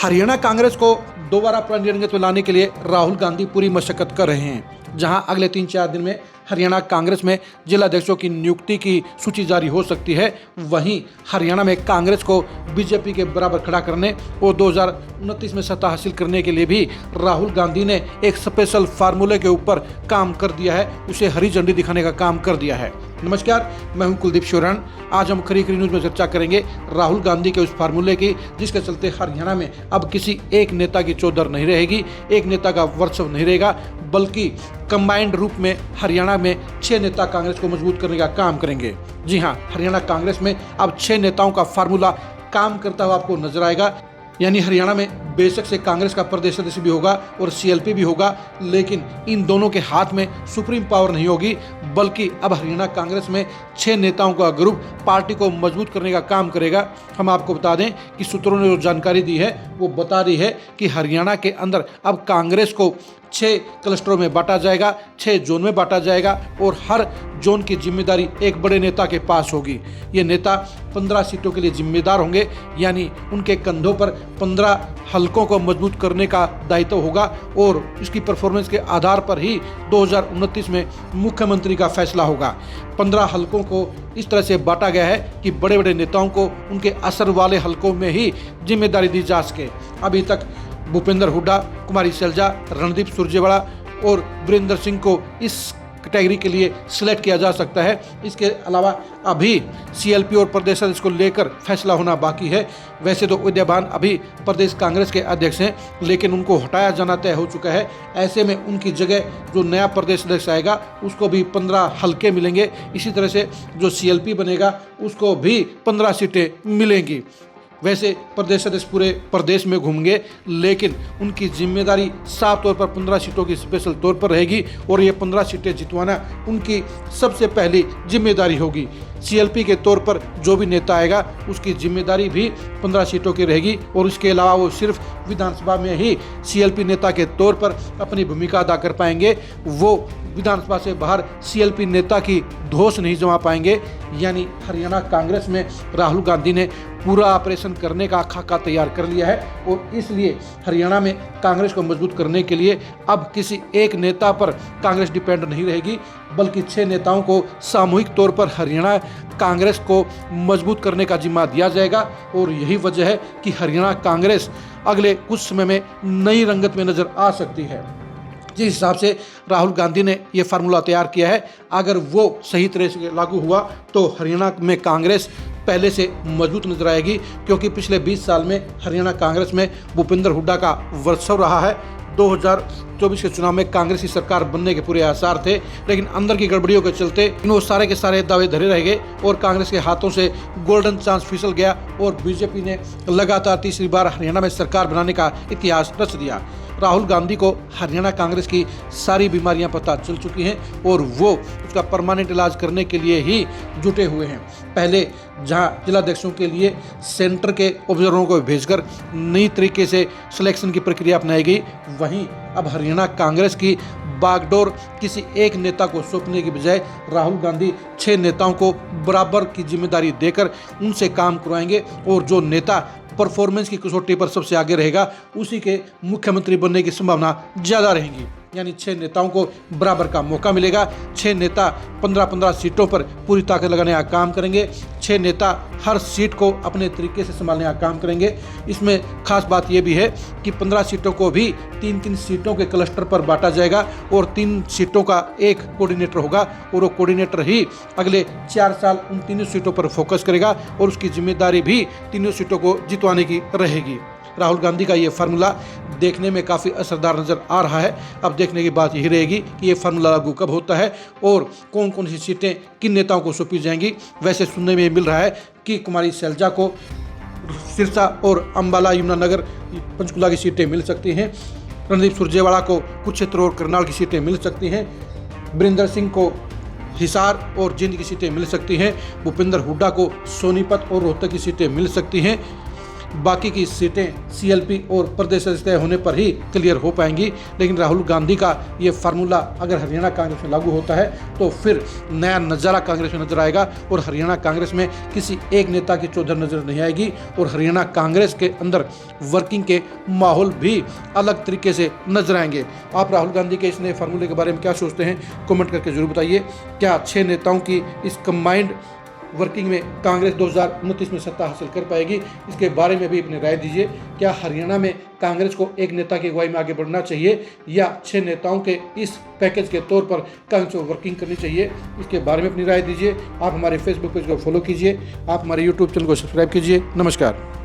हरियाणा कांग्रेस को दोबारा पुरानी रंगत में लाने के लिए राहुल गांधी पूरी मशक्कत कर रहे हैं। जहां अगले 3-4 दिन में हरियाणा कांग्रेस में जिलाध्यक्षों की नियुक्ति की सूची जारी हो सकती है, वहीं हरियाणा में कांग्रेस को बीजेपी के बराबर खड़ा करने और 2029 में सत्ता हासिल करने के लिए भी राहुल गांधी ने एक स्पेशल फार्मूले के ऊपर काम कर दिया है, उसे हरी झंडी दिखाने का काम कर दिया है। नमस्कार, मैं हूं कुलदीप शोरण। आज हम खरी न्यूज में चर्चा करेंगे राहुल गांधी के उस फार्मूले की जिसके चलते हरियाणा में अब किसी एक नेता की चौधर नहीं रहेगी, एक नेता का वर्चस्व नहीं रहेगा, बल्कि कंबाइंड रूप में हरियाणा में 6 नेता कांग्रेस को मजबूत करने का काम करेंगे। जी हां, हरियाणा कांग्रेस में अब 6 नेताओं का फार्मूला काम करता हुआ आपको नजर आएगा। यानी हरियाणा में बेशक से कांग्रेस का प्रदेश अध्यक्ष भी होगा और सीएलपी भी होगा, लेकिन इन दोनों के हाथ में सुप्रीम पावर नहीं होगी, बल्कि अब हरियाणा कांग्रेस में 6 नेताओं का ग्रुप पार्टी को मजबूत करने का काम करेगा। हम आपको बता दें कि सूत्रों ने जो जानकारी दी है वो बता रही है कि हरियाणा के अंदर अब कांग्रेस को 6 क्लस्टरों में बांटा जाएगा, 6 जोन में बांटा जाएगा और हर जोन की जिम्मेदारी एक बड़े नेता के पास होगी। ये नेता 15 सीटों के लिए जिम्मेदार होंगे, यानी उनके कंधों पर 15 हलकों को मजबूत करने का दायित्व होगा और इसकी परफॉर्मेंस के आधार पर ही 2029 में मुख्यमंत्री का फैसला होगा। 15 हलकों को इस तरह से बांटा गया है कि बड़े बड़े नेताओं को उनके असर वाले हलकों में ही जिम्मेदारी दी जा सके। अभी तक भूपेंद्र हुड्डा, कुमारी सैलजा, रणदीप सुरजेवाला और वीरेंद्र सिंह को इस कैटेगरी के लिए सिलेक्ट किया जा सकता है। इसके अलावा अभी सीएलपी और प्रदेश अध्यक्ष को लेकर फैसला होना बाकी है। वैसे तो विद्याबान अभी प्रदेश कांग्रेस के अध्यक्ष हैं, लेकिन उनको हटाया जाना तय हो चुका है। ऐसे में उनकी जगह जो नया प्रदेश अध्यक्ष आएगा उसको भी 15 हल्के मिलेंगे। इसी तरह से जो सीएलपी बनेगा उसको भी 15 सीटें मिलेंगी। वैसे प्रदेश अध्यक्ष पूरे प्रदेश में घूमेंगे, लेकिन उनकी जिम्मेदारी साफ तौर पर 15 सीटों की स्पेशल तौर पर रहेगी और ये 15 सीटें जितवाना उनकी सबसे पहली जिम्मेदारी होगी। सीएलपी के तौर पर जो भी नेता आएगा उसकी जिम्मेदारी भी 15 सीटों की रहेगी और इसके अलावा वो सिर्फ विधानसभा में ही सीएलपी नेता के तौर पर अपनी भूमिका अदा कर पाएंगे। वो विधानसभा से बाहर सीएलपी नेता की धौंस नहीं जमा पाएंगे। यानी हरियाणा कांग्रेस में राहुल गांधी ने पूरा ऑपरेशन करने का खाका तैयार कर लिया है और इसलिए हरियाणा में कांग्रेस को मजबूत करने के लिए अब किसी एक नेता पर कांग्रेस डिपेंड नहीं रहेगी, बल्कि 6 नेताओं को सामूहिक तौर पर हरियाणा कांग्रेस को मजबूत करने का जिम्मा दिया जाएगा। और यही वजह है कि हरियाणा कांग्रेस अगले कुछ समय में नई रंगत में नजर आ सकती है। जिस हिसाब से राहुल गांधी ने यह फार्मूला तैयार किया है, अगर वो सही तरह से लागू हुआ तो हरियाणा में कांग्रेस पहले से मजबूत नजर आएगी, क्योंकि पिछले 20 साल में हरियाणा कांग्रेस में भूपेंद्र हुड्डा का वर्चस्व रहा है। 2024 के चुनाव में कांग्रेस की सरकार बनने के पूरे आसार थे, लेकिन अंदर की गड़बड़ियों के चलते वो सारे के सारे दावे धरे रह गए और कांग्रेस के हाथों से गोल्डन चांस फिसल गया और बीजेपी ने लगातार तीसरी बार हरियाणा में सरकार बनाने का इतिहास रच दिया। राहुल गांधी को हरियाणा कांग्रेस की सारी बीमारियां पता चल चुकी हैं और वो उसका परमानेंट इलाज करने के लिए ही जुटे हुए हैं। पहले जहां जिलाध्यक्षों के लिए सेंटर के ऑब्जर्वरों को भेजकर नई तरीके से सिलेक्शन की प्रक्रिया अपनाई गई, वहीं अब हरियाणा कांग्रेस की बागडोर किसी एक नेता को सौंपने की बजाय राहुल गांधी 6 नेताओं को बराबर की जिम्मेदारी देकर उनसे काम करवाएंगे और जो नेता परफॉर्मेंस की कसौटी पर सबसे आगे रहेगा उसी के मुख्यमंत्री बनने की संभावना ज़्यादा रहेगी। यानी 6 नेताओं को बराबर का मौका मिलेगा। 6 नेता 15-15 सीटों पर पूरी ताकत लगाने का काम करेंगे। 6 नेता हर सीट को अपने तरीके से संभालने का काम करेंगे। इसमें खास बात यह भी है कि 15 सीटों को भी 3-3 सीटों के क्लस्टर पर बांटा जाएगा और 3 सीटों का एक कोऑर्डिनेटर होगा और वो कोऑर्डिनेटर ही अगले 4 साल उन तीनों सीटों पर फोकस करेगा और उसकी जिम्मेदारी भी तीनों सीटों को जितवाने की रहेगी। राहुल गांधी का ये फार्मूला देखने में काफ़ी असरदार नज़र आ रहा है। अब देखने की बात यही रहेगी कि ये फार्मूला लागू कब होता है और कौन कौन सी सीटें किन नेताओं को सौंपी जाएंगी। वैसे सुनने में मिल रहा है कि कुमारी सैलजा को सिरसा और अंबाला यमुनानगर पंचकुला की सीटें मिल सकती हैं, रणदीप सुरजेवाला को कुरुक्षेत्र और करनाल की सीटें मिल सकती हैं, वीरेंद्र सिंह को हिसार और जींद की सीटें मिल सकती हैं, भूपेंद्र हुड्डा को सोनीपत और रोहतक की सीटें मिल सकती हैं। बाकी की सीटें सीएलपी और प्रदेश तय होने पर ही क्लियर हो पाएंगी। लेकिन राहुल गांधी का ये फार्मूला अगर हरियाणा कांग्रेस में लागू होता है तो फिर नया नज़ारा कांग्रेस में नजर आएगा और हरियाणा कांग्रेस में किसी एक नेता की चौधर नजर नहीं आएगी और हरियाणा कांग्रेस के अंदर वर्किंग के माहौल भी अलग तरीके से नजर आएंगे। आप राहुल गांधी के इस नए फार्मूले के बारे में क्या सोचते हैं, कमेंट करके जरूर बताइए। क्या 6 नेताओं की इस कंबाइंड वर्किंग में कांग्रेस 2029 में सत्ता हासिल कर पाएगी, इसके बारे में भी अपनी राय दीजिए। क्या हरियाणा में कांग्रेस को एक नेता की अगुवाई में आगे बढ़ना चाहिए या 6 नेताओं के इस पैकेज के तौर पर कांग्रेस को वर्किंग करनी चाहिए, इसके बारे में अपनी राय दीजिए। आप हमारे फेसबुक पेज को फॉलो कीजिए, आप हमारे यूट्यूब चैनल को सब्सक्राइब कीजिए। नमस्कार।